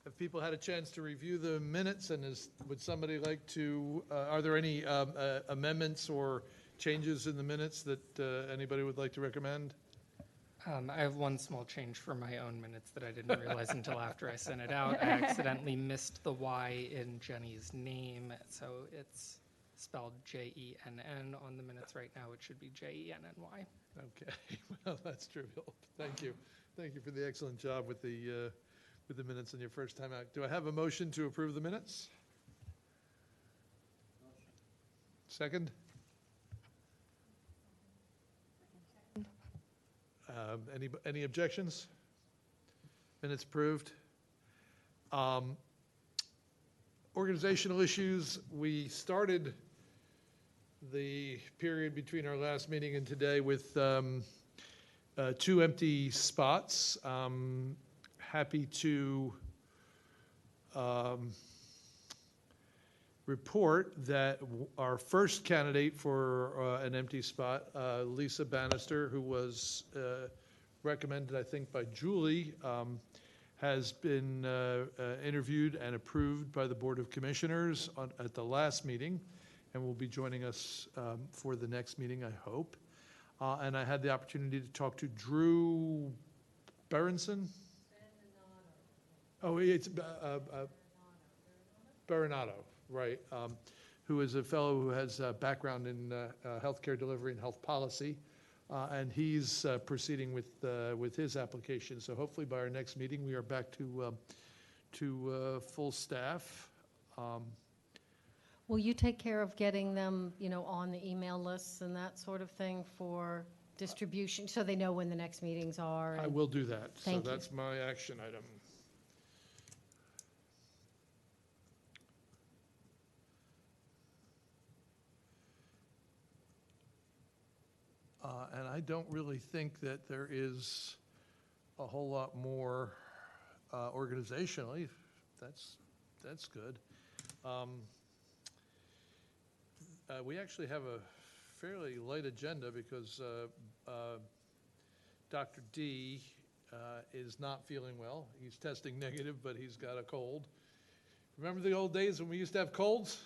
Have people had a chance to review the minutes, and would somebody like to, are there any amendments or changes in the minutes that anybody would like to recommend? I have one small change for my own minutes that I didn't realize until after I sent it out. I accidentally missed the Y in Jenny's name, so it's spelled Jenn on the minutes right now. It should be Jenny. Okay, well, that's trivial. Thank you. Thank you for the excellent job with the minutes on your first time out. Do I have a motion to approve the minutes? Second? Any objections? Minutes approved. Organizational issues. We started the period between our last meeting and today with 2 empty spots. Happy to report that our first candidate for an empty spot, Lisa Bannister, who was recommended, I think, by Julie, has been interviewed and approved by the Board of Commissioners at the last meeting, and will be joining us for the next meeting, I hope. And I had the opportunity to talk to Drew Berenson. Oh, it's Berenato, right, who is a fellow who has a background in healthcare delivery and health policy, and he's proceeding with his application. So hopefully by our next meeting, we are back to full staff. Will you take care of getting them, on the email lists and that sort of thing for distribution, so they know when the next meetings are? I will do that. Thank you. So that's my action item. And I don't really think that there is a whole lot more organizationally. That's good. We actually have a fairly light agenda because Dr. D is not feeling well. He's testing negative, but he's got a cold. Remember the old days when we used to have colds?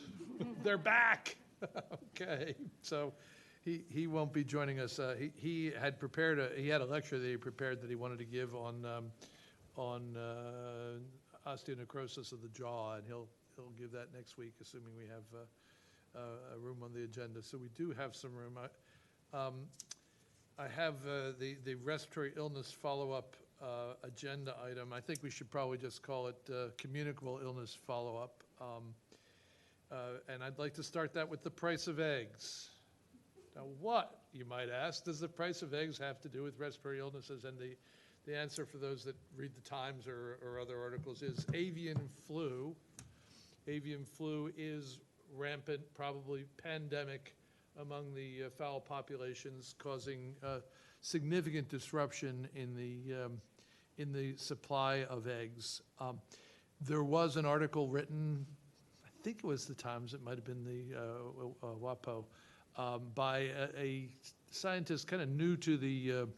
They're back. Okay, so he won't be joining us. He had prepared he had a lecture that he prepared that he wanted to give on osteonecrosis of the jaw, and he'll give that next week, assuming we have a room on the agenda. So we do have some room. I have the respiratory illness follow-up agenda item. I think we should probably just call it communicable illness follow-up. And I'd like to start that with the price of eggs. Now, what, you might ask, does the price of eggs have to do with respiratory illnesses? And the answer for those that read the Times or other articles is avian flu. Avian flu is rampant, probably pandemic among the fowl populations, causing significant disruption in the supply of eggs. There was an article written, I think it was the Times, it might have been the WAPO, by a scientist kind of new to the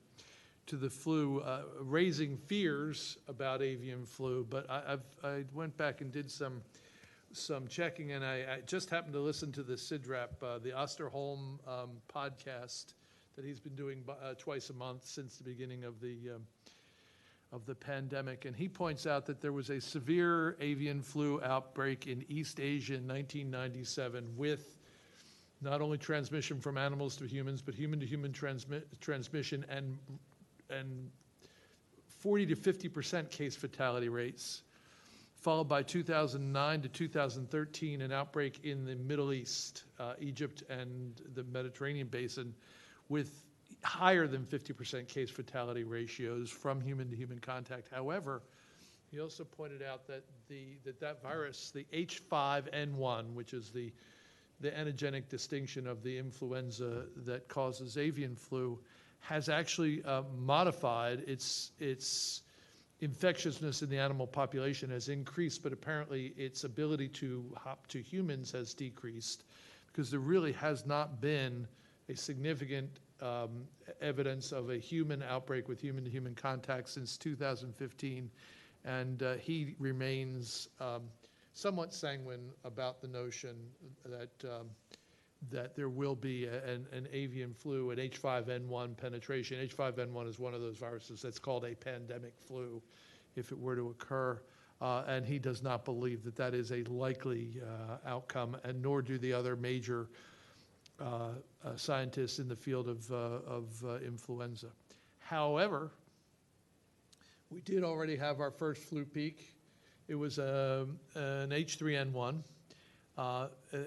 flu, raising fears about avian flu. But I went back and did some checking, and I just happened to listen to the CIDRAP, the Osterholm podcast that he's been doing twice a month since the beginning of the pandemic. And he points out that there was a severe avian flu outbreak in East Asia in 1997 with not only transmission from animals to humans, but human-to-human transmission and 40 to 50% case fatality rates, followed by 2009 to 2013, an outbreak in the Middle East, Egypt and the Mediterranean basin, with higher than 50% case fatality ratios from human-to-human contact. However, he also pointed out that that virus, the H5N1, which is the antigenic distinction of the influenza that causes avian flu, has actually modified its infectiousness in the animal population has increased, but apparently its ability to hop to humans has decreased, because there really has not been a significant evidence of a human outbreak with human-to-human contact since 2015, and he remains somewhat sanguine about the notion that there will be an avian flu, an H5N1 penetration. H5N1 is one of those viruses that's called a pandemic flu if it were to occur. And he does not believe that that is a likely outcome, and nor do the other major scientists in the field of influenza. However, we did already have our first flu peak. It was an H3N1.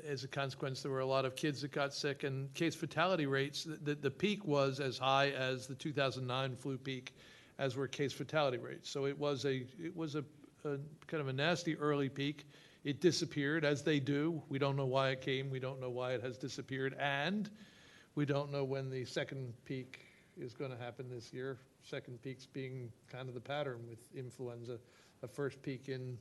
As a consequence, there were a lot of kids that got sick, and case fatality rates, the peak was as high as the 2009 flu peak, as were case fatality rates. So it was a kind of a nasty early peak. It disappeared, as they do. We don't know why it came. We don't know why it has disappeared. And we don't know when the second peak is going to happen this year. Second peaks being kind of the pattern with influenza. A first peak in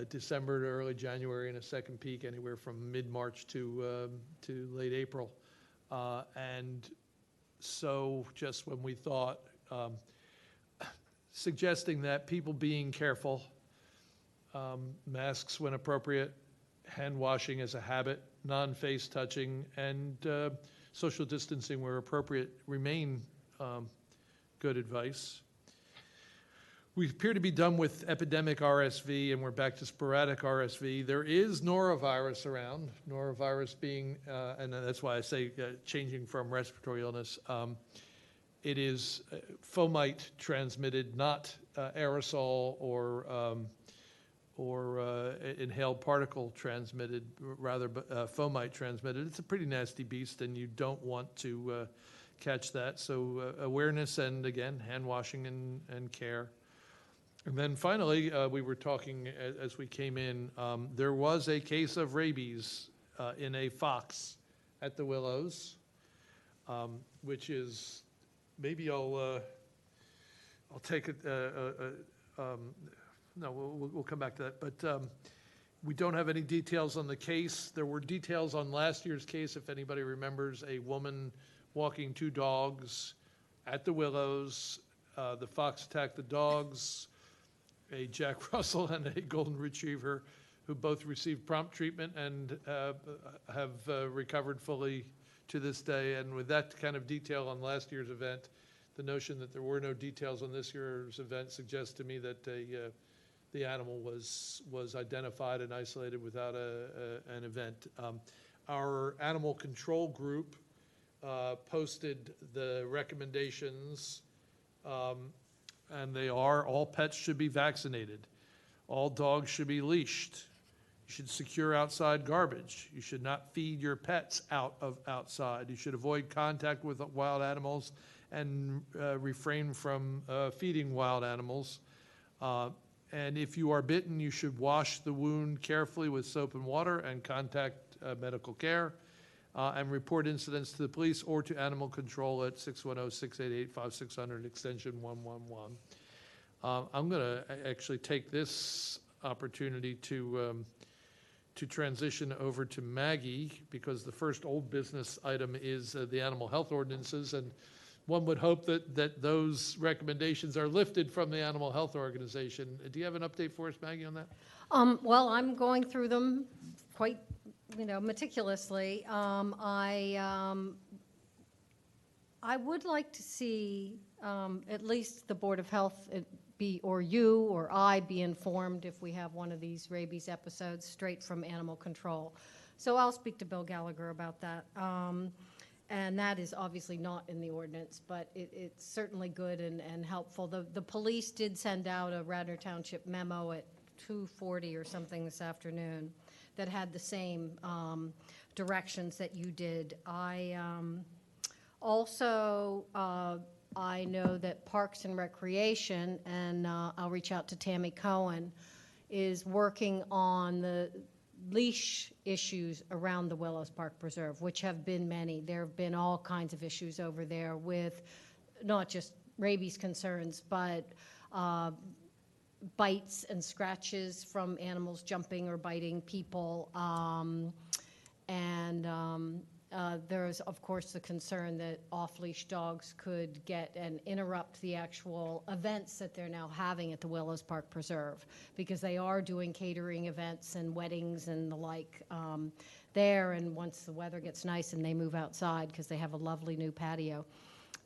December to early January, and a second peak anywhere from mid-March to late April. And so just when we thought, suggesting that people being careful, masks when appropriate, hand washing as a habit, non-face touching, and social distancing where appropriate remain good advice. We appear to be done with epidemic RSV, and we're back to sporadic RSV. There is norovirus around, norovirus being, and that's why I say changing from respiratory illness. It is fomite transmitted, not aerosol or inhaled particle transmitted, rather fomite transmitted. It's a pretty nasty beast, and you don't want to catch that. So awareness and, again, hand washing and care. And then finally, we were talking as we came in, there was a case of rabies in a fox at the Willows, which is, maybe I'll take it, no, we'll come back to that. But we don't have any details on the case. There were details on last year's case, if anybody remembers, a woman walking two dogs at the Willows. The fox attacked the dogs. A Jack Russell and a Golden Retriever, who both received prompt treatment and have recovered fully to this day. And with that kind of detail on last year's event, the notion that there were no details on this year's event suggests to me that the animal was identified and isolated without an event. Our animal control group posted the recommendations, and they are: all pets should be vaccinated. All dogs should be leashed. You should secure outside garbage. You should not feed your pets outside. You should avoid contact with wild animals and refrain from feeding wild animals. And if you are bitten, you should wash the wound carefully with soap and water and contact medical care. And report incidents to the police or to animal control at 610-688-5600, extension 111. I'm going to actually take this opportunity to transition over to Maggie, because the first old business item is the animal health ordinances, and one would hope that those recommendations are lifted from the Animal Health Organization. Do you have an update for us, Maggie, on that? Well, I'm going through them quite meticulously. I would like to see at least the Board of Health or you or I be informed if we have one of these rabies episodes straight from animal control. So I'll speak to Bill Gallagher about that. And that is obviously not in the ordinance, but it's certainly good and helpful. The police did send out a Radnor Township memo at 2:40 or something this afternoon that had the same directions that you did. I know that Parks and Recreation, and I'll reach out to Tammy Cohen, is working on the leash issues around the Willows Park Preserve, which have been many. There have been all kinds of issues over there with not just rabies concerns, but bites and scratches from animals jumping or biting people, and There's, of course, the concern that off-leash dogs could get and interrupt the actual events that they're now having at the Willows Park Preserve, because they are doing catering events and weddings and the like there, and once the weather gets nice and they move outside, because they have a lovely new patio,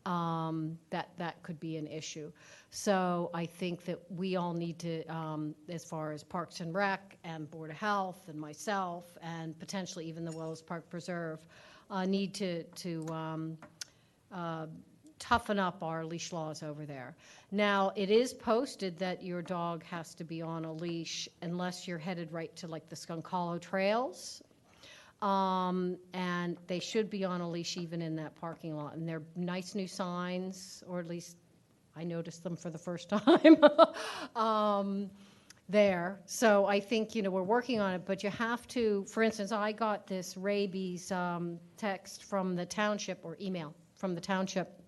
that could be an issue. So I think that we all need to, as far as Parks and Rec and Board of Health and myself and potentially even the Willows Park Preserve, need to toughen up our leash laws over there. Now, it is posted that your dog has to be on a leash unless you're headed right to like the Skunk Hollow trails. And they should be on a leash even in that parking lot. And they're nice new signs, or at least I noticed them for the first time there. So I think, we're working on it, but you have to, for instance, I got this rabies text from the township, or email from the township,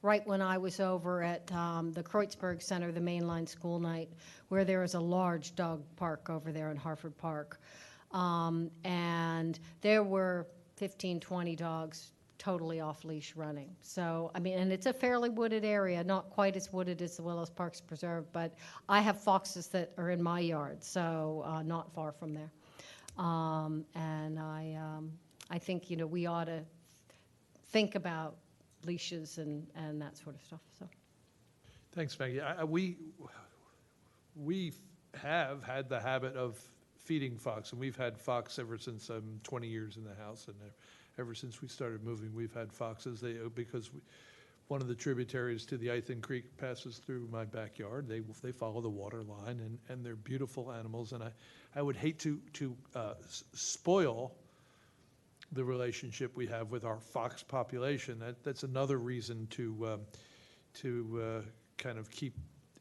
right when I was over at the Kreutzberg Center, the mainline school night, where there is a large dog park over there in Hartford Park. And there were 15, 20 dogs totally off-leash running. So, I mean, and it's a fairly wooded area, not quite as wooded as the Willows Parks Preserve, but I have foxes that are in my yard, so not far from there. And I think, we ought to think about leashes and that sort of stuff, so. Thanks, Maggie. We have had the habit of feeding fox, and we've had fox ever since I'm 20 years in the house, and ever since we started moving, we've had foxes. Because one of the tributaries to the Ithan Creek passes through my backyard. They follow the water line, and they're beautiful animals. And I would hate to spoil the relationship we have with our fox population. That's another reason to kind of keep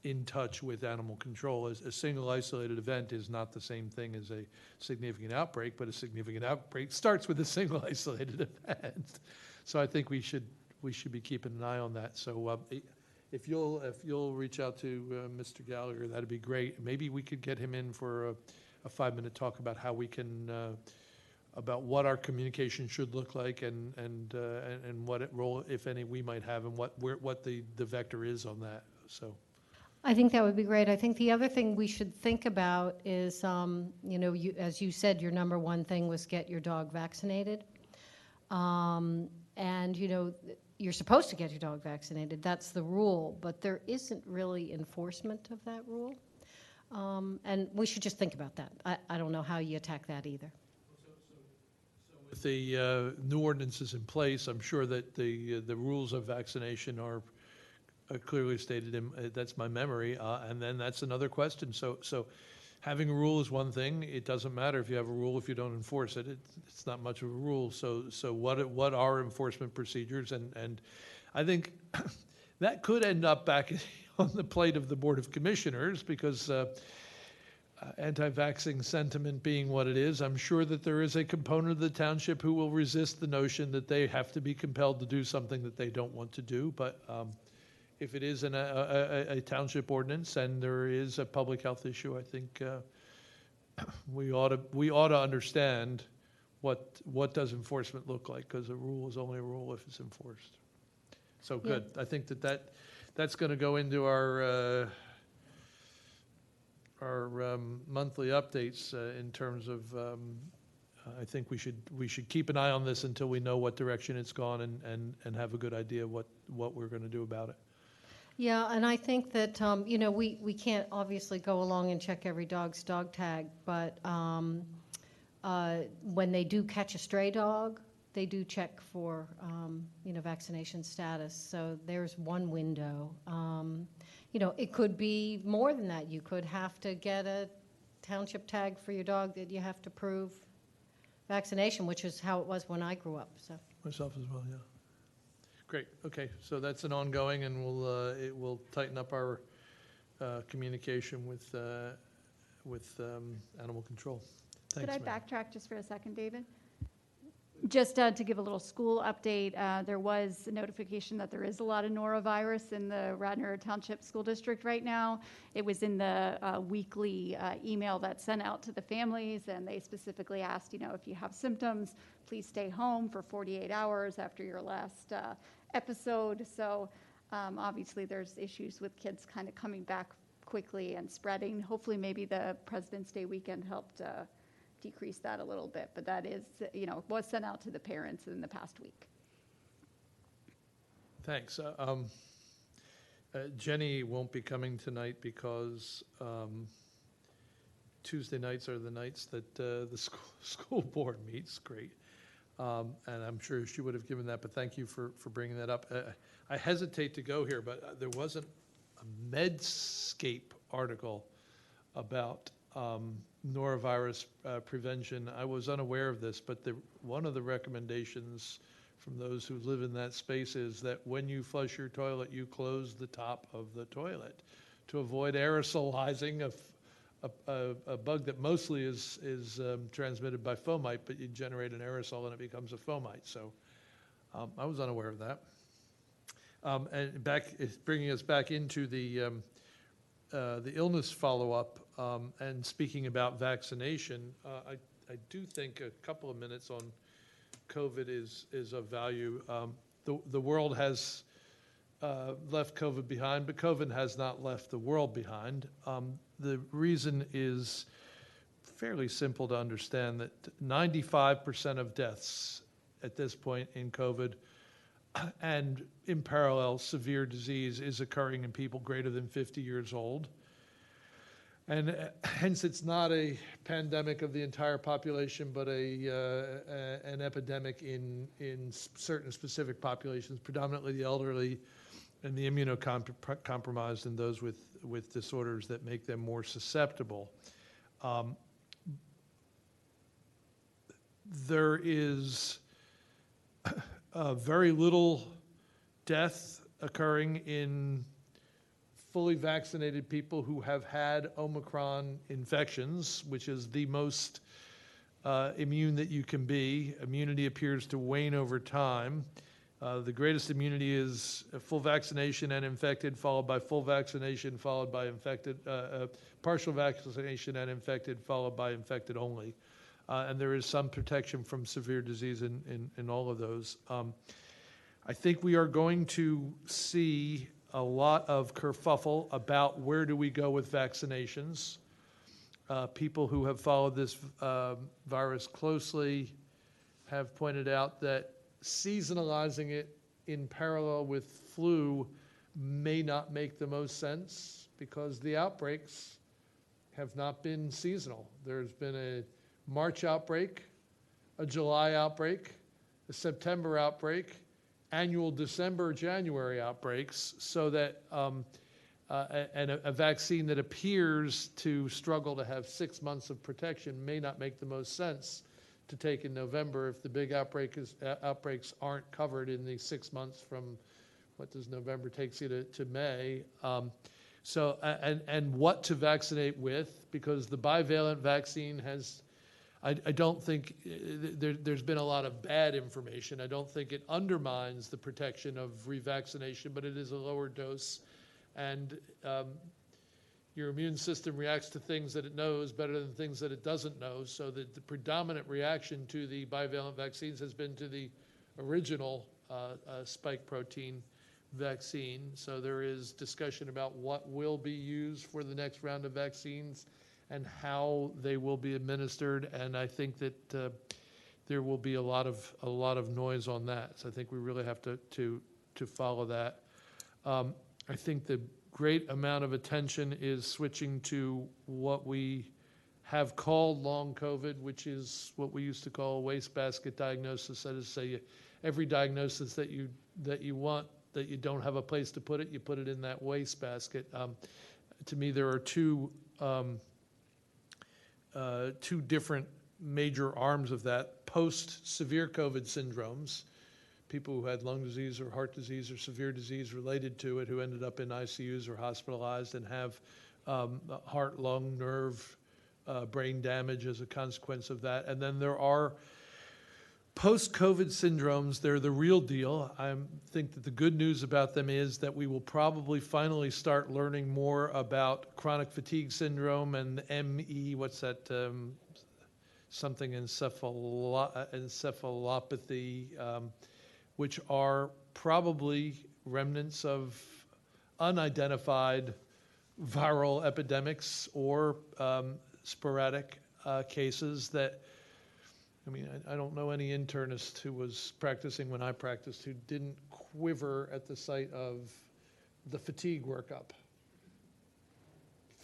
in touch with animal control. A single isolated event is not the same thing as a significant outbreak, but a significant outbreak starts with a single isolated event. So I think we should be keeping an eye on that. So if you'll reach out to Mr. Gallagher, that'd be great. Maybe we could get him in for a 5-minute talk about how we can about what our communication should look like, and what role, if any, we might have, and what the vector is on that. So. I think that would be great. I think the other thing we should think about is, as you said, your number one thing was get your dog vaccinated. And, you're supposed to get your dog vaccinated. That's the rule. But there isn't really enforcement of that rule. And we should just think about that. I don't know how you attack that either. With the new ordinances in place, I'm sure that the rules of vaccination are clearly stated that's my memory, and then that's another question. So having a rule is one thing. It doesn't matter if you have a rule if you don't enforce it. It's not much of a rule. So what are enforcement procedures? And I think that could end up back on the plate of the Board of Commissioners, because anti-vaxxing sentiment being what it is, I'm sure that there is a component of the township who will resist the notion that they have to be compelled to do something that they don't want to do. But if it is a township ordinance and there is a public health issue, I think we ought to understand what does enforcement look like, because a rule is only a rule if it's enforced. So good. Yeah. I think that's going to go into our monthly updates in terms of. I think we should keep an eye on this until we know what direction it's gone, and have a good idea what we're going to do about it. Yeah, and I think that, we can't obviously go along and check every dog's dog tag, but when they do catch a stray dog, they do check for, vaccination status. So there's one window. It could be more than that. You could have to get a township tag for your dog that you have to prove vaccination, which is how it was when I grew up. So myself as well, yeah. Great. Okay, so that's an ongoing, and it will tighten up our communication with animal control. Thanks, Could I backtrack just for a second, David? Just to give a little school update, there was a notification that there is a lot of norovirus in the Radnor Township School District right now. It was in the weekly email that's sent out to the families, and they specifically asked, if you have symptoms, please stay home for 48 hours after your last episode. So obviously there's issues with kids kind of coming back quickly and spreading. Hopefully maybe the President's Day weekend helped decrease that a little bit, but that is, was sent out to the parents in the past week. Thanks. Jenny won't be coming tonight because Tuesday nights are the nights that the school board meets. Great. And I'm sure she would have given that, but thank you for bringing that up. I hesitate to go here, but there wasn't a Medscape article about norovirus prevention. I was unaware of this, but one of the recommendations from those who live in that space is that when you flush your toilet, you close the top of the toilet to avoid aerosolizing a bug that mostly is transmitted by fomite, but you generate an aerosol and it becomes a fomite. So I was unaware of that. And bringing us back into the illness follow-up, and speaking about vaccination, I do think a couple of minutes on COVID is of value. The world has left COVID behind, but COVID has not left the world behind. The reason is fairly simple to understand, that 95% of deaths at this point in COVID and in parallel severe disease is occurring in people greater than 50 years old. And hence it's not a pandemic of the entire population, but an epidemic in certain specific populations, predominantly the elderly and the immunocompromised and those with disorders that make them more susceptible. There is very little death occurring in fully vaccinated people who have had Omicron infections, which is the most immune that you can be. Immunity appears to wane over time. The greatest immunity is full vaccination and infected, followed by full vaccination, followed by infected, partial vaccination and infected, followed by infected only. And there is some protection from severe disease in all of those. I think we are going to see a lot of kerfuffle about where do we go with vaccinations. People who have followed this virus closely have pointed out that seasonalizing it in parallel with flu may not make the most sense because the outbreaks have not been seasonal. There's been a March outbreak, a July outbreak, a September outbreak, annual December, January outbreaks, so that and a vaccine that appears to struggle to have 6 months of protection may not make the most sense to take in November if the big outbreaks aren't covered in the 6 months from what does November takes you to May. So what to vaccinate with, because the bivalent vaccine has, I don't think there's been a lot of bad information. I don't think it undermines the protection of revaccination, but it is a lower dose. And your immune system reacts to things that it knows better than things that it doesn't know. So the predominant reaction to the bivalent vaccines has been to the original spike protein vaccine. So there is discussion about what will be used for the next round of vaccines and how they will be administered. And I think that there will be a lot of noise on that. So I think we really have to follow that. I think the great amount of attention is switching to what we have called long COVID, which is what we used to call a wastebasket diagnosis. That is, say every diagnosis that you want, that you don't have a place to put it, you put it in that wastebasket. To me, there are two different major arms of that. Post-severe COVID syndromes, people who had lung disease or heart disease or severe disease related to it who ended up in ICUs or hospitalized and have heart, lung, nerve, brain damage as a consequence of that. And then there are Post-COVID syndromes, they're the real deal. I think that the good news about them is that we will probably finally start learning more about chronic fatigue syndrome and ME, what's that, something encephalopathy, which are probably remnants of unidentified viral epidemics or sporadic cases that, I mean, I don't know any internist who was practicing when I practiced who didn't quiver at the sight of the fatigue workup.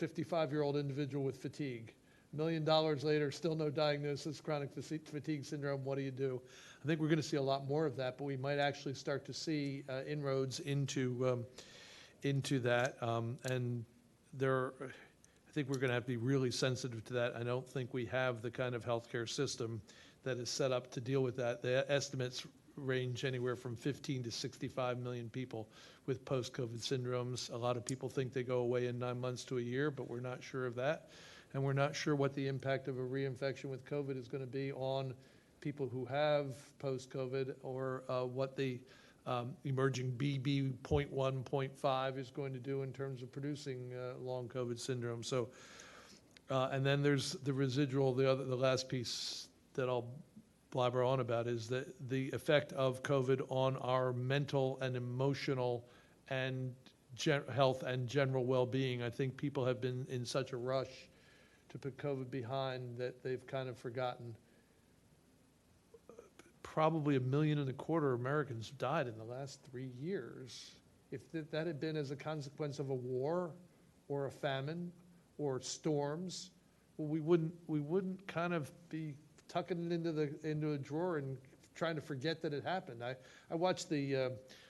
55-year-old individual with fatigue. $1 million later, still no diagnosis, chronic fatigue syndrome, what do you do? I think we're going to see a lot more of that, but we might actually start to see inroads into that. And I think we're going to have to be really sensitive to that. I don't think we have the kind of healthcare system that is set up to deal with that. The estimates range anywhere from 15 to 65 million people with post-COVID syndromes. A lot of people think they go away in 9 months to a year, but we're not sure of that. And we're not sure what the impact of a reinfection with COVID is going to be on people who have post-COVID, or what the emerging BB.1, 0.5 is going to do in terms of producing long COVID syndrome. So, and then there's the residual, the last piece that I'll blabber on about is the effect of COVID on our mental and emotional and health and general well-being. I think people have been in such a rush to put COVID behind that they've kind of forgotten. Probably 1.25 million Americans died in the last 3 years. If that had been as a consequence of a war or a famine or storms, well, we wouldn't kind of be tucking it into a drawer and trying to forget that it happened. I watched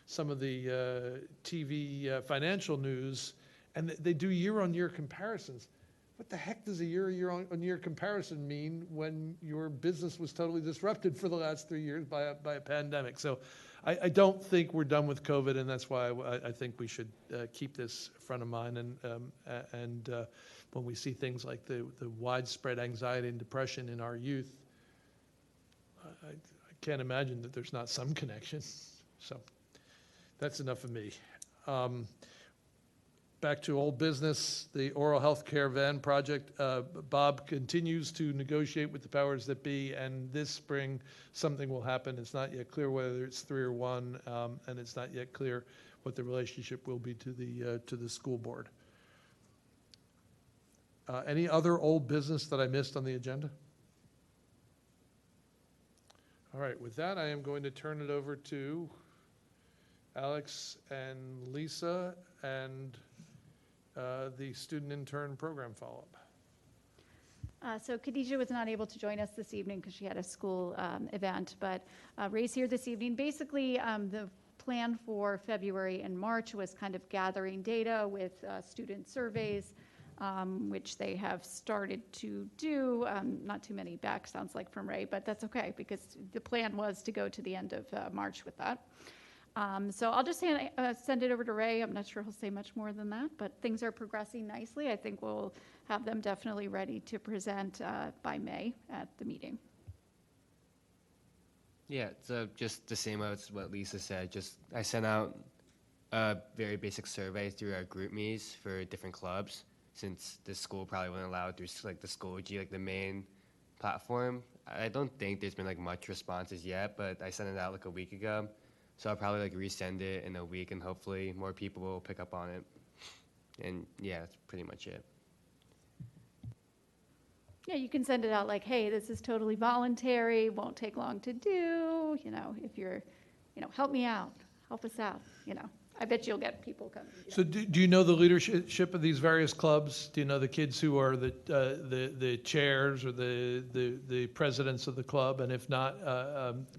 some of the TV financial news, and they do year-on-year comparisons. What the heck does a year-on-year comparison mean when your business was totally disrupted for the last 3 years by a pandemic? So I don't think we're done with COVID, and that's why I think we should keep this front of mind. And when we see things like the widespread anxiety and depression in our youth, I can't imagine that there's not some connection. So that's enough of me. Back to old business, the oral health care van project. Bob continues to negotiate with the powers that be, and this spring something will happen. It's not yet clear whether it's 3 or 1, and it's not yet clear what the relationship will be to the school board. Any other old business that I missed on the agenda? All right, with that, I am going to turn it over to Alex and Lisa and the student intern program follow-up. So Khadijah was not able to join us this evening because she had a school event, but Ray's here this evening. Basically, the plan for February and March was kind of gathering data with student surveys, which they have started to do. Not too many back, sounds like, from Ray, but that's okay because the plan was to go to the end of March with that. So I'll just send it over to Ray. I'm not sure he'll say much more than that, but things are progressing nicely. I think we'll have them definitely ready to present by May at the meeting. Yeah, so just the same as what Lisa said. Just I sent out a very basic survey through our group meets for different clubs, since the school probably wouldn't allow it through like the Schoology, like the main platform. I don't think there's been like much responses yet, but I sent it out like a week ago. So I'll probably like resend it in a week, and hopefully more people will pick up on it. And yeah, that's pretty much it. Yeah, you can send it out like, hey, this is totally voluntary, won't take long to do. You know, if you're, help me out, help us out. I bet you'll get people coming. So do you know the leadership of these various clubs? Do you know the kids who are the chairs or the presidents of the club? And if not,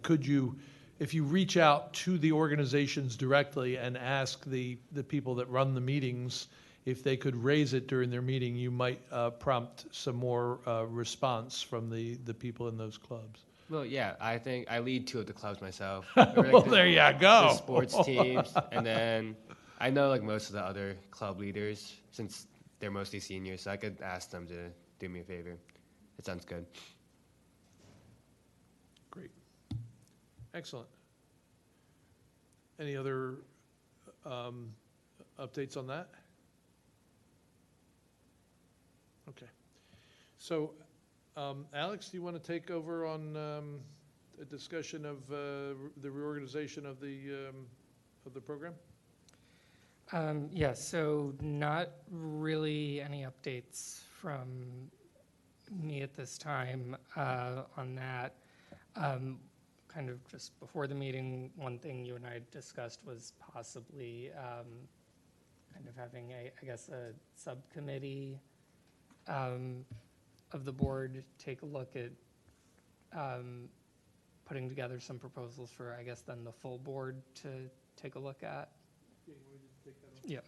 could you, if you reach out to the organizations directly and ask the people that run the meetings if they could raise it during their meeting, you might prompt some more response from the people in those clubs. Well, yeah, I think I lead 2 of the clubs myself. Well, there you go. The sports teams, and then I know like most of the other club leaders since they're mostly seniors, so I could ask them to do me a favor. It sounds good. Great. Excellent. Any other updates on that? Okay. So, Alex, do you want to take over on a discussion of the reorganization of the program? Yes, so not really any updates from me at this time on that. Kind of just before the meeting, one thing you and I discussed was possibly kind of having a subcommittee of the board take a look at putting together some proposals for, then the full board to take a look at. Yeah.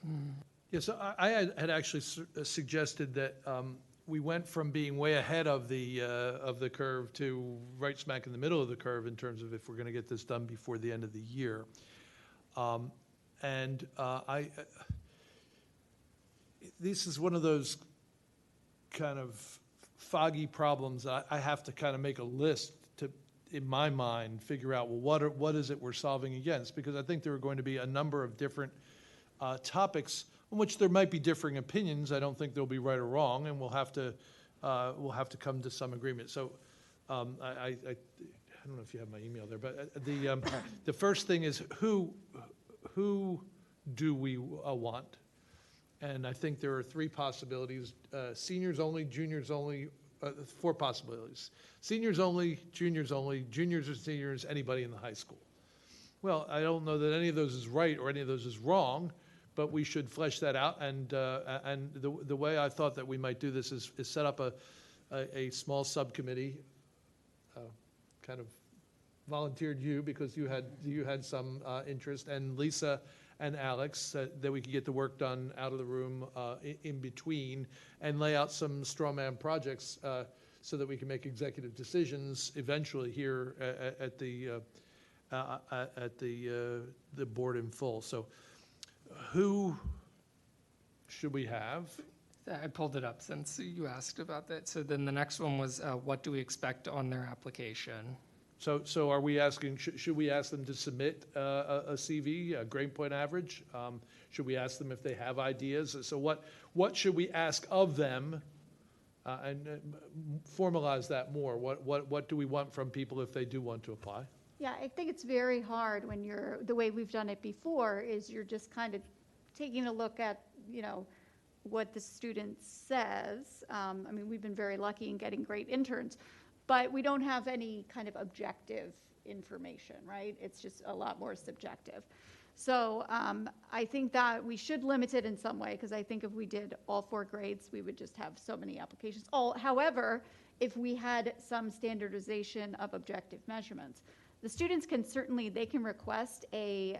Yeah, so I had actually suggested that we went from being way ahead of the curve to right smack in the middle of the curve in terms of if we're going to get this done before the end of the year. This is one of those kind of foggy problems. I have to kind of make a list to, in my mind, figure out, well, what is it we're solving against? Because I think there are going to be a number of different topics on which there might be differing opinions. I don't think they'll be right or wrong, and we'll have to come to some agreement. So I don't know if you have my email there, but the first thing is who do we want? And I think there are three possibilities: seniors only, juniors only. 4 possibilities: seniors only, juniors or seniors, anybody in the high school. Well, I don't know that any of those is right or any of those is wrong, but we should flesh that out. And the way I thought that we might do this is set up a small subcommittee. Kind of volunteered you because you had some interest, and Lisa and Alex, that we could get the work done out of the room in between, and lay out some straw man projects so that we can make executive decisions eventually here at the board in full. So who should we have? I pulled it up since you asked about that. So then the next one was, what do we expect on their application? So are we asking, should we ask them to submit a CV, a grade point average? Should we ask them if they have ideas? So what should we ask of them, and formalize that more? What do we want from people if they do want to apply? Yeah, I think it's very hard when the way we've done it before is you're just kind of taking a look at, what the student says. We've been very lucky in getting great interns, but we don't have any kind of objective information, right? It's just a lot more subjective. So I think that we should limit it in some way, because I think if we did all 4 grades, we would just have so many applications. However, if we had some standardization of objective measurements, the students can request a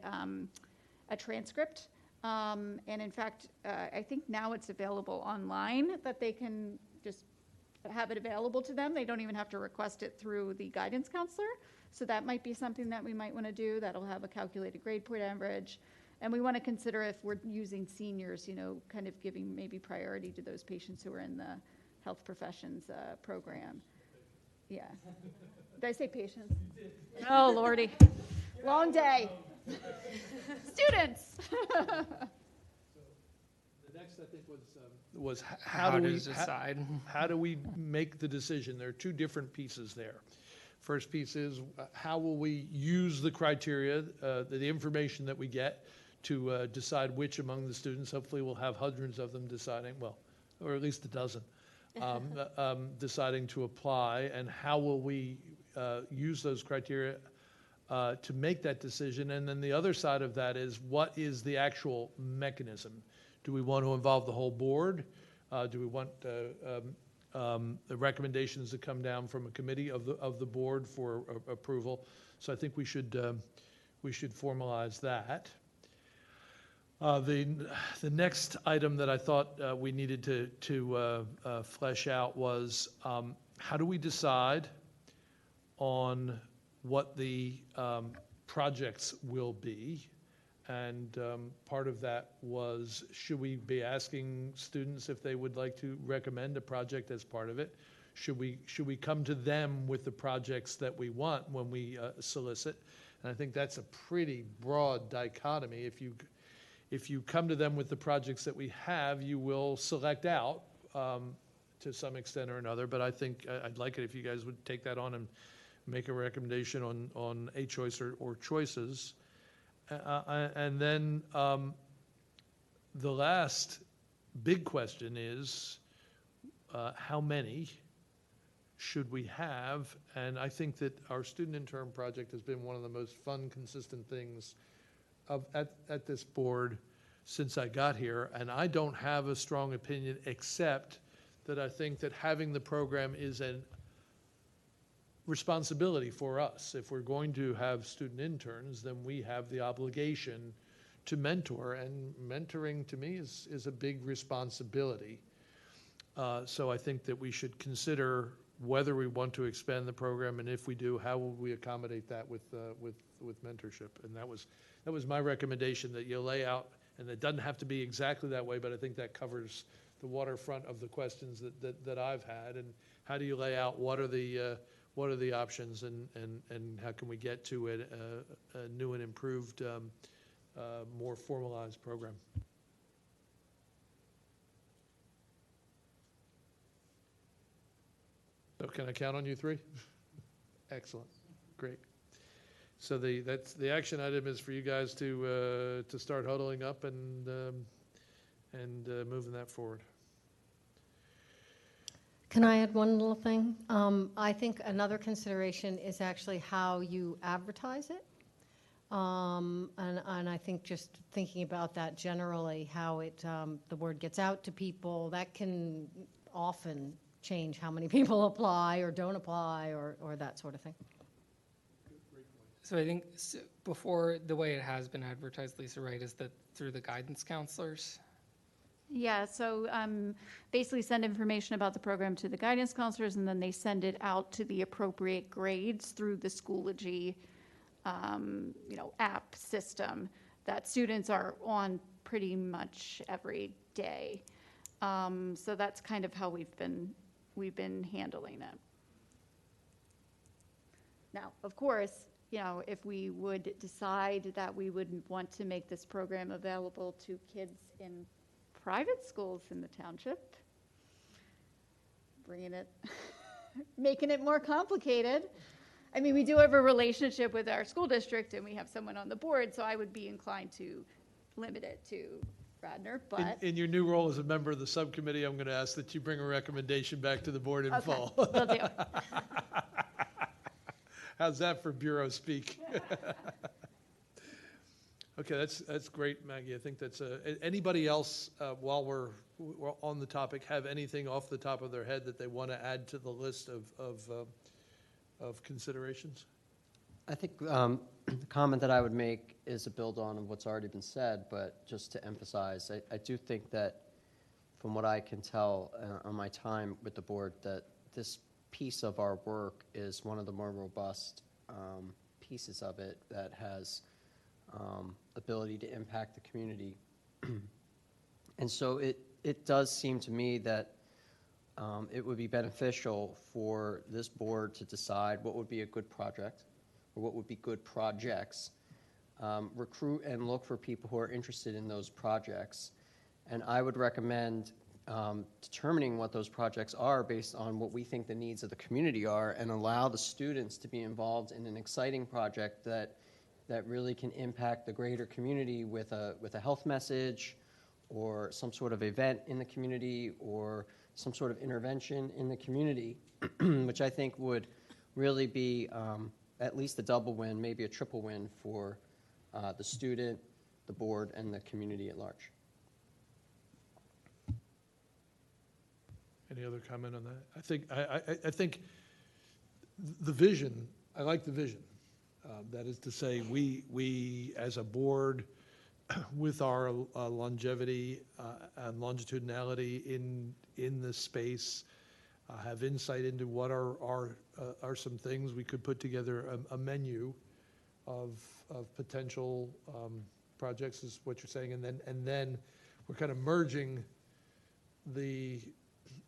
transcript. And in fact, I think now it's available online, that they can just have it available to them. They don't even have to request it through the guidance counselor. So that might be something that we might want to do. That'll have a calculated grade point average. And we want to consider, if we're using seniors, kind of giving maybe priority to those patients who are in the health professions program. Yeah. Did I say patients? Oh, Lordy. Long day. Students. The next, I think, was How to decide. how do we make the decision? There are 2 different pieces there. First piece is, how will we use the criteria, the information that we get, to decide which among the students, hopefully we'll have hundreds of them deciding, well, or at least a dozen, deciding to apply, and how will we use those criteria to make that decision? And then the other side of that is, what is the actual mechanism? Do we want to involve the whole board? Do we want the recommendations that come down from a committee of the board for approval? So I think we should formalize that. The next item that I thought we needed to flesh out was, how do we decide on what the projects will be? And part of that was, should we be asking students if they would like to recommend a project as part of it? should we come to them with the projects that we want when we solicit? And I think that's a pretty broad dichotomy. If you come to them with the projects that we have, you will select out to some extent or another. But I think I'd like it if you guys would take that on and make a recommendation on a choice or choices. And then the last big question is, how many should we have? And I think that our student intern project has been one of the most fun, consistent things at this board since I got here. And I don't have a strong opinion, except that I think that having the program is a responsibility for us. If we're going to have student interns, then we have the obligation to mentor, and mentoring to me is a big responsibility. So I think that we should consider whether we want to expand the program, and if we do, how will we accommodate that with mentorship? And that was my recommendation, that you lay out, and it doesn't have to be exactly that way, but I think that covers the waterfront of the questions that I've had. And how do you lay out what are the options, and how can we get to a new and improved, more formalized program? So can I count on you three? Excellent, great. So the action item is for you guys to start huddling up and moving that forward. Can I add one little thing? I think another consideration is actually how you advertise it. And I think just thinking about that generally, how the word gets out to people, that can often change how many people apply or don't apply or that sort of thing. So I think before, the way it has been advertised, Lisa, right, is that through the guidance counselors? Yeah, so basically send information about the program to the guidance counselors, and then they send it out to the appropriate grades through the Schoology app system that students are on pretty much every day. So that's kind of how we've been handling it. Now, of course, if we would decide that we would want to make this program available to kids in private schools in the township, making it more complicated. I mean, we do have a relationship with our school district, and we have someone on the board, so I would be inclined to limit it to Radnor, but. In your new role as a member of the subcommittee, I'm going to ask that you bring a recommendation back to the board in fall. Will do. How's that for bureau speak? Okay, that's great, Maggie. I think that's anybody else, while we're on the topic, have anything off the top of their head that they want to add to the list of considerations? I think the comment that I would make is a build on what's already been said, but just to emphasize, I do think that from what I can tell on my time with the board, that this piece of our work is one of the more robust pieces of it that has ability to impact the community. And so it does seem to me that it would be beneficial for this board to decide what would be a good project or what would be good projects, recruit and look for people who are interested in those projects. And I would recommend determining what those projects are based on what we think the needs of the community are, and allow the students to be involved in an exciting project that really can impact the greater community with a health message or some sort of event in the community or some sort of intervention in the community, which I think would really be at least a double win, maybe a triple win for the student, the board, and the community at large. Any other comment on that? I think the vision, I like the vision. That is to say, we as a board, with our longevity and longitudinality in this space, have insight into what are some things we could put together a menu of potential projects, is what you're saying, and then we're kind of merging the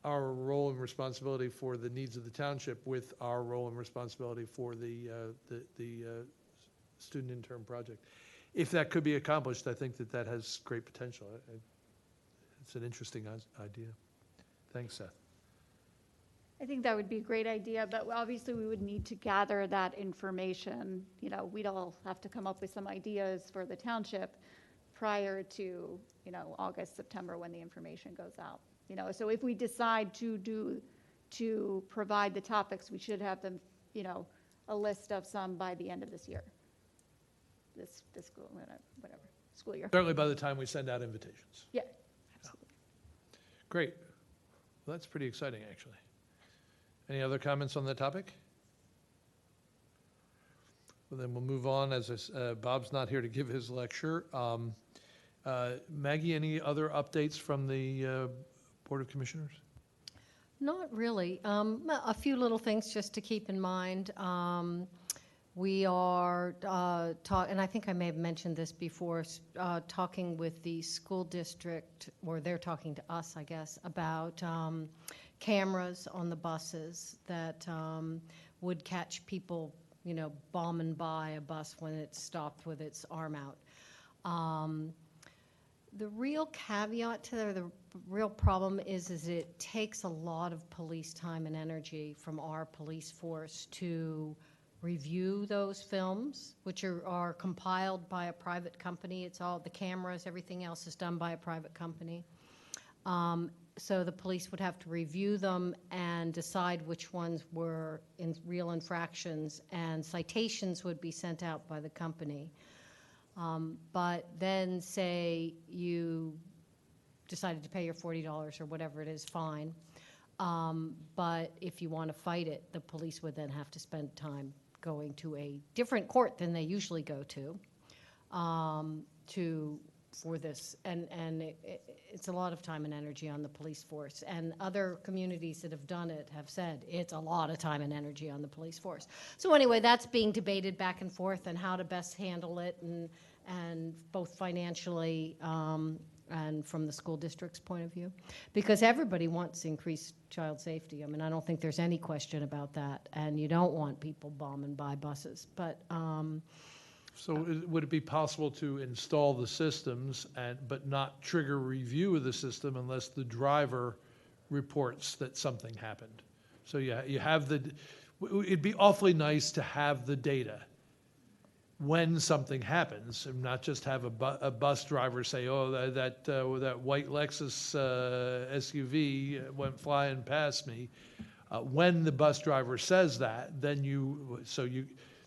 our role and responsibility for the needs of the township with our role and responsibility for the student intern project. If that could be accomplished, I think that that has great potential. It's an interesting idea. Thanks, Seth. I think that would be a great idea, but obviously we would need to gather that information. You know, we'd all have to come up with some ideas for the township prior to, you know, August, September, when the information goes out. You know, so if we decide to provide the topics, we should have them, you know, a list of some by the end of this year. This school, whatever, school year. Certainly by the time we send out invitations. Yeah, absolutely. Great. Well, that's pretty exciting, actually. Any other comments on the topic? Well, then we'll move on, as Bob's not here to give his lecture. Maggie, any other updates from the Board of Commissioners? Not really. A few little things just to keep in mind. We are and I think I may have mentioned this before, talking with the school district, or they're talking to us, I guess, about cameras on the buses that would catch people, you know, bombing by a bus when it's stopped with its arm out. The real caveat to that, the real problem is it takes a lot of police time and energy from our police force to review those films, which are compiled by a private company. It's all the cameras, everything else is done by a private company. So the police would have to review them and decide which ones were in real infractions, and citations would be sent out by the company. But then say you decided to pay your $40 or whatever it is, fine. But if you want to fight it, the police would then have to spend time going to a different court than they usually go to for this. And it's a lot of time and energy on the police force. And other communities that have done it have said it's a lot of time and energy on the police force. So anyway, that's being debated back and forth and how to best handle it, and both financially and from the school district's point of view, because everybody wants increased child safety. I mean, I don't think there's any question about that, and you don't want people bombing by buses. But So would it be possible to install the systems but not trigger review of the system unless the driver reports that something happened? So yeah, you have it'd be awfully nice to have the data when something happens, and not just have a bus driver say, oh, that white Lexus SUV went flying past me. When the bus driver says that, then you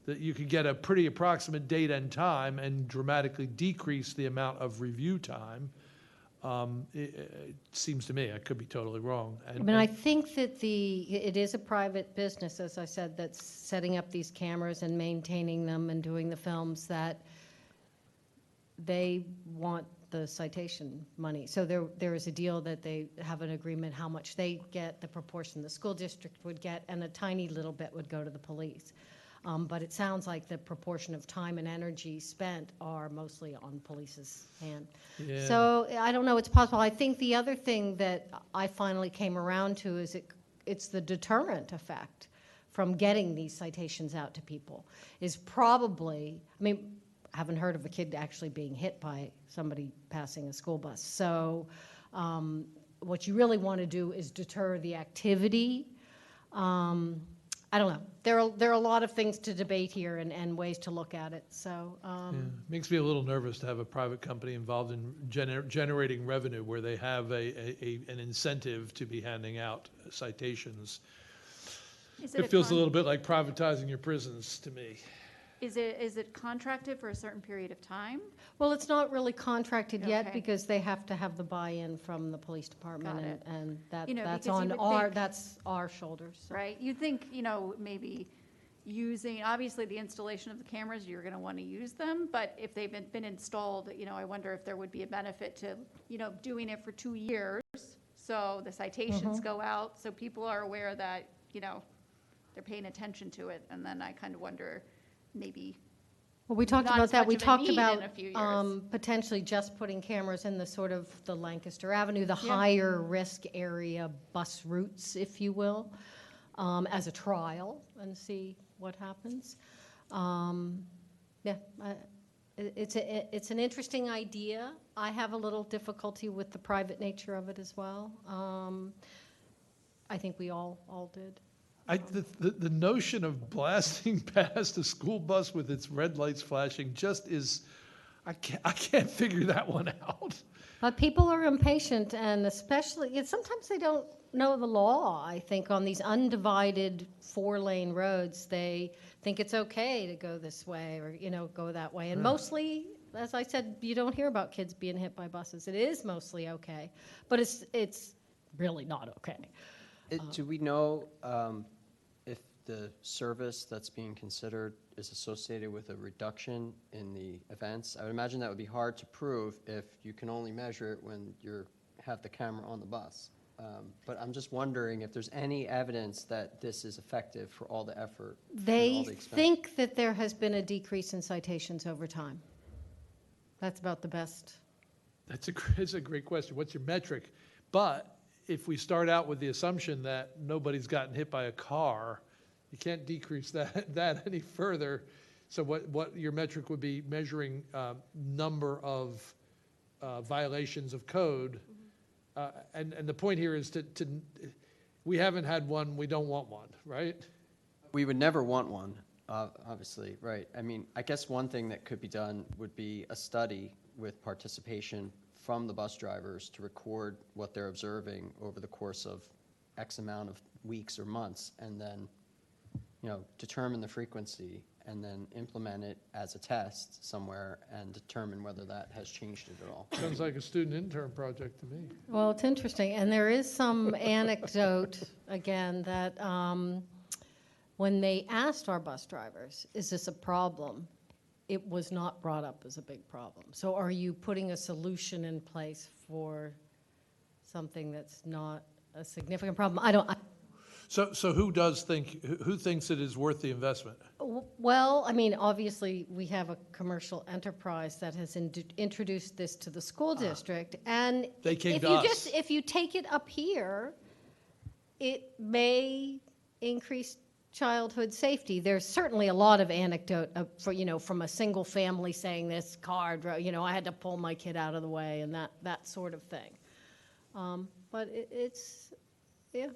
could get a pretty approximate date and time and dramatically decrease the amount of review time. It seems to me, I could be totally wrong. I mean, I think that it is a private business, as I said, that's setting up these cameras and maintaining them and doing the films, that they want the citation money. So there is a deal that they have an agreement how much they get, the proportion the school district would get, and a tiny little bit would go to the police. But it sounds like the proportion of time and energy spent are mostly on police's hand. Yeah. So I don't know, it's possible. I think the other thing that I finally came around to is it's the deterrent effect from getting these citations out to people is probably, I mean, I haven't heard of a kid actually being hit by somebody passing a school bus. So what you really want to do is deter the activity. I don't know. There are a lot of things to debate here and ways to look at it. So Makes me a little nervous to have a private company involved in generating revenue where they have an incentive to be handing out citations. It feels a little bit like privatizing your prisons to me. Is it contracted for a certain period of time? well, it's not really contracted yet Okay. because they have to have the buy-in from the police department, Got it. and You know, that's because you on would think- that's our shoulders. So. Right? You'd think, you know, maybe using, obviously the installation of the cameras, you're going to want to use them, but if they've been installed, you know, I wonder if there would be a benefit to, you know, doing it for 2 years, so the citations go out, so people are aware that, you know, they're paying attention to it, and then I kind of wonder maybe Well, we talked not about as that. We much of a talked need in about a few years. potentially just putting cameras in the sort of the Lancaster Avenue, the Yeah. higher risk area bus routes, if you will, as a trial and see what happens. Yeah, it's an interesting idea. I have a little difficulty with the private nature of it as well. I think we all did. The notion of blasting past a school bus with its red lights flashing just is, I can't figure that one out. But people are impatient, and especially, sometimes they don't know the law. I think on these undivided 4-lane roads, they think it's okay to go this way or, go that way. And mostly, as I said, you don't hear about kids being hit by buses. It is mostly okay, but it's really not okay. Do we know if the service that's being considered is associated with a reduction in the events? I would imagine that would be hard to prove if you can only measure it when you have the camera on the bus. But I'm just wondering if there's any evidence that this is effective for all the effort and all They the expense. think that there has been a decrease in citations over time. That's about the best. That's a great question. What's your metric? But if we start out with the assumption that nobody's gotten hit by a car, you can't decrease that any further. So what your metric would be measuring number of violations of code. And the point here is we haven't had one, we don't want one, right? We would never want one, obviously, right. I mean, I guess one thing that could be done would be a study with participation from the bus drivers to record what they're observing over the course of X amount of weeks or months, and then, determine the frequency and then implement it as a test somewhere and determine whether that has changed it at all. Sounds like a student intern project to me. Well, it's interesting, and there is some anecdote, again, that when they asked our bus drivers, is this a problem? It was not brought up as a big problem. So are you putting a solution in place for something that's not a significant problem? So who thinks it is worth the investment? Well, I mean, obviously, we have a commercial enterprise that has introduced this to the school district, and They came if to you us. if you take it up here, it may increase childhood safety. There's certainly a lot of anecdote from a single family saying this car, I had to pull my kid out of the way and that sort of thing. But it's yeah.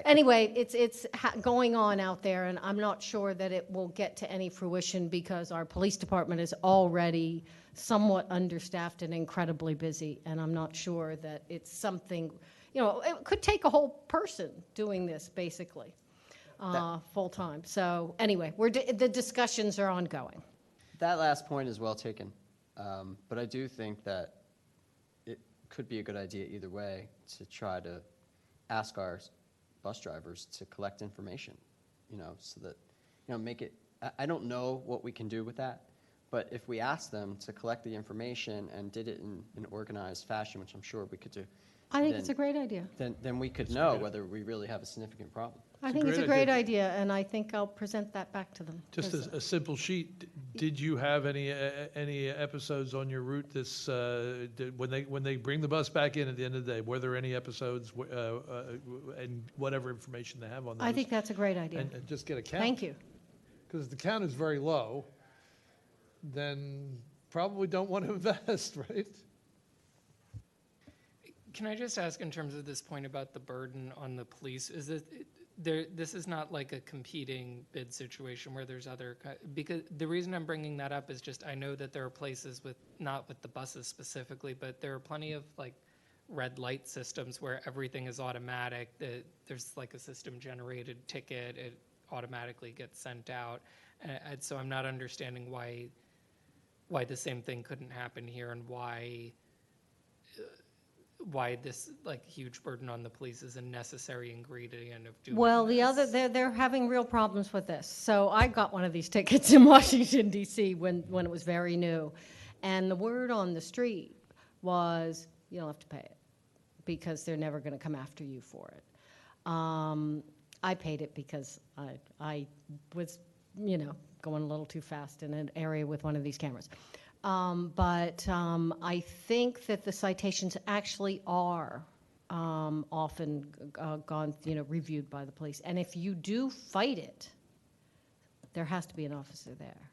Anyway, it's going on out there, and I'm not sure that it will get to any fruition because our police department is already somewhat understaffed and incredibly busy, and I'm not sure that it's something, it could take a whole person doing this, basically, full-time. So anyway, the discussions are ongoing. That last point is well taken, but I do think that it could be a good idea either way to try to ask our bus drivers to collect information, so that, make it, I don't know what we can do with that, but if we ask them to collect the information and did it in an organized fashion, which I'm sure we could do, I think it's a great idea. then we could know whether we really have a significant problem. I think it's a great idea, and I think I'll present that back to them. Just a simple sheet. Did you have any episodes on your route when they bring the bus back in at the end of the day? Were there any episodes and whatever information they have on those? I think that's a great idea. And just get a count. Thank you. Because if the count is very low, then probably don't want to invest, right? Can I just ask in terms of this point about the burden on the police, is it, this is not like a competing bid situation where there's because the reason I'm bringing that up is just I know that there are places not with the buses specifically, but there are plenty of like red light systems where everything is automatic. There's like a system generated ticket, it automatically gets sent out. And so I'm not understanding why the same thing couldn't happen here and why this like huge burden on the police is a necessary ingredient of doing Well, this. they're having real problems with this. So I got one of these tickets in Washington, D.C. when it was very new. And the word on the street was, you don't have to pay it because they're never going to come after you for it. I paid it because I was, going a little too fast in an area with one of these cameras. I think that the citations actually are often gone, reviewed by the police. And if you do fight it, there has to be an officer there.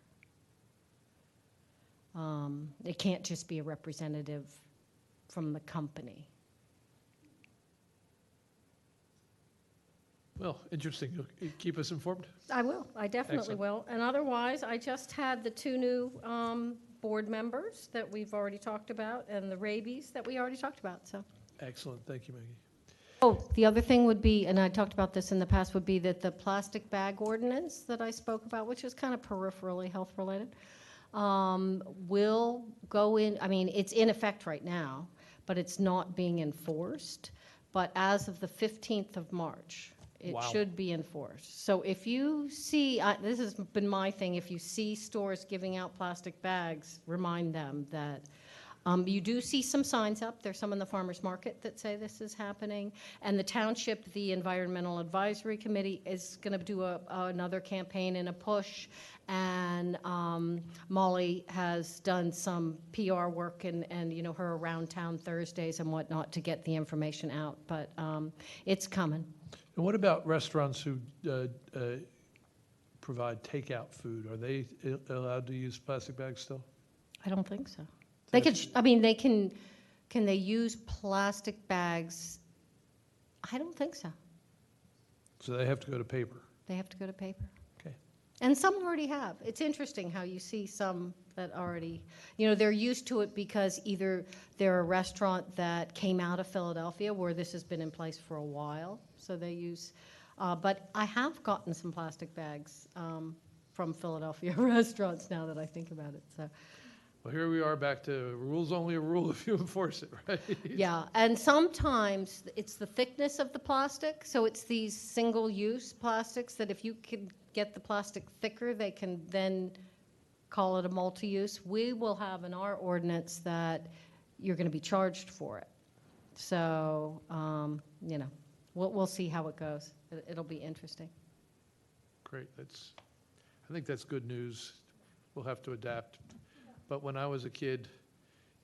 It can't just be a representative from the company. Well, interesting. You'll keep us informed? I will. I definitely Excellent. will. And otherwise, I just had the 2 new board members that we've already talked about and the rabies that we already talked about, so. Excellent. Thank you, Maggie. Oh, the other thing would be, and I talked about this in the past, would be that the plastic bag ordinance that I spoke about, which is kind of peripherally health-related, will go in, I mean, it's in effect right now, but it's not being enforced. But as of the 15th of March, it Wow. should be enforced. So if you see, this has been my thing, if you see stores giving out plastic bags, remind them that you do see some signs up. There's some in the farmer's market that say this is happening. And the township, the Environmental Advisory Committee, is going to do another campaign and a push. And Molly has done some PR work and her around town Thursdays and whatnot to get the information out. But it's coming. And what about restaurants who provide takeout food? Are they allowed to use plastic bags still? I don't think so. They could, can they use plastic bags? I don't think so. So they have to go to paper? They have to go to paper. Okay. And some already have. It's interesting how you see some that already, they're used to it because either they're a restaurant that came out of Philadelphia where this has been in place for a while, so they use, but I have gotten some plastic bags from Philadelphia restaurants now that I think about it, so. Well, here we are back to a rule's only a rule if you enforce it, right? Yeah, and sometimes it's the thickness of the plastic, so it's these single-use plastics that if you can get the plastic thicker, they can then call it a multi-use. We will have in our ordinance that you're going to be charged for it. So, we'll see how it goes. It'll be interesting. Great. I think that's good news. We'll have to adapt. But when I was a kid,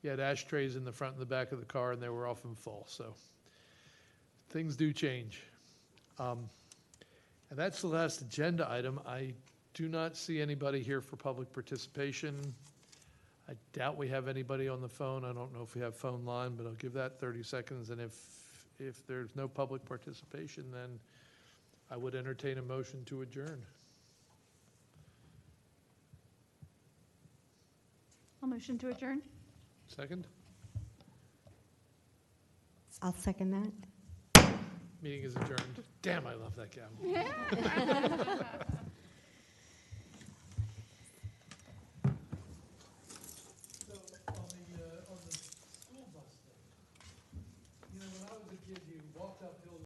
you had ashtrays in the front and the back of the car, and they were often full. So things do change. And that's the last agenda item. I do not see anybody here for public participation. I doubt we have anybody on the phone. I don't know if we have phone line, but I'll give that 30 seconds. And if there's no public participation, then I would entertain a motion to adjourn. I'll motion to adjourn. Second? I'll second that. Meeting is adjourned. Damn, I love that gavel.